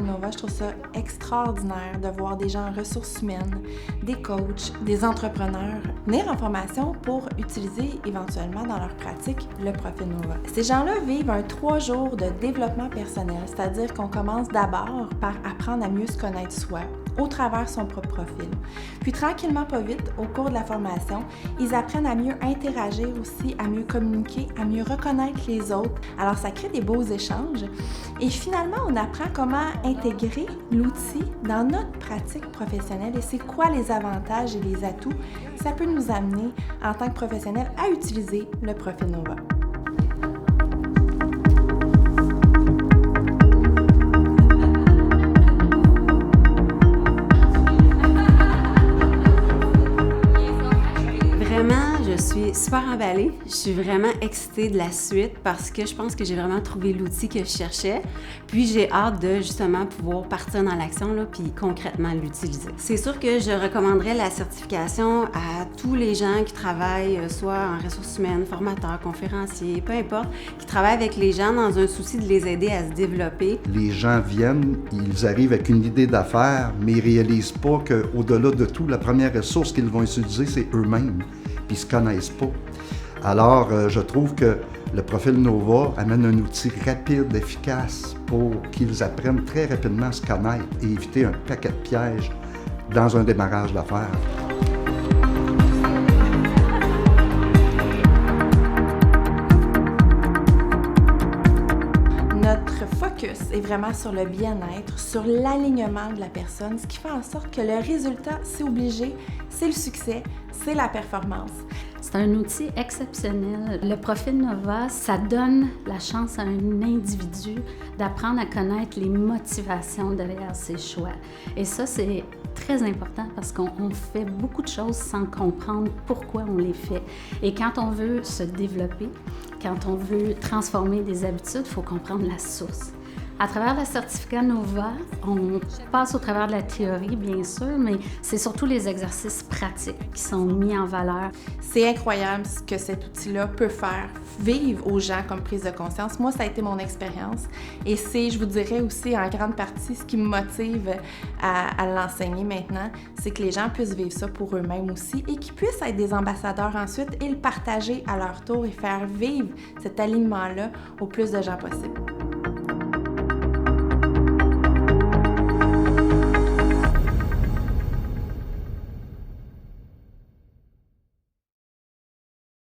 Nova, je trouve ça extraordinaire de voir des gens en ressources humaines, des coachs, des entrepreneurs venir en formation pour utiliser éventuellement dans leur pratique le profil Nova. Ces gens-là vivent un 3 jours de développement personnel, c'est-à-dire qu'on commence d'abord par apprendre à mieux se connaître soi, au travers son propre profil. Puis tranquillement, pas vite, au cours de la formation, ils apprennent à mieux interagir aussi, à mieux communiquer, à mieux reconnaître les autres. Alors ça crée des beaux échanges. Et finalement, on apprend comment intégrer l'outil dans notre pratique professionnelle et c'est quoi les avantages et les atouts que ça peut nous amener en tant que professionnel à utiliser le profil Nova. Je suis super emballée. Je suis vraiment excitée de la suite parce que je pense que j'ai vraiment trouvé l'outil que je cherchais. Puis j'ai hâte de justement pouvoir partir dans l'action là, puis concrètement l'utiliser. C'est sûr que je recommanderais la certification à tous les gens qui travaillent, soit en ressources humaines, formateurs, conférenciers, peu importe, qui travaillent avec les gens dans un souci de les aider à se développer. Les gens viennent, ils arrivent avec une idée d'affaires, mais ils ne réalisent pas qu'au-delà de tout, la première ressource qu'ils vont utiliser, c'est eux-mêmes. Puis ils ne se connaissent pas. Alors, je trouve que le profil Nova amène un outil rapide, efficace pour qu'ils apprennent très rapidement à se connaître et éviter un paquet de pièges dans un démarrage d'affaires. Notre focus est vraiment sur le bien-être, sur l'alignement de la personne, ce qui fait en sorte que le résultat, c'est obligé, c'est le succès, c'est la performance. C'est un outil exceptionnel. Le profil Nova, ça donne la chance à un individu d'apprendre à connaître les motivations derrière ses choix. Et ça, c'est très important parce qu'on fait beaucoup de choses sans comprendre pourquoi on les fait. Et quand on veut se développer, quand on veut transformer des habitudes, il faut comprendre la source. À travers le certificat Nova, on passe au travers de la théorie, bien sûr, mais c'est surtout les exercices pratiques qui sont mis en valeur. C'est incroyable ce que cet outil-là peut faire vivre aux gens comme prise de conscience. Moi, ça a été mon expérience et c'est, je vous dirais aussi, en grande partie, ce qui me motive à l'enseigner maintenant, c'est que les gens puissent vivre ça pour eux-mêmes aussi et qu'ils puissent être des ambassadeurs ensuite et le partager à leur tour et faire vivre cet alignement-là au plus de gens possible.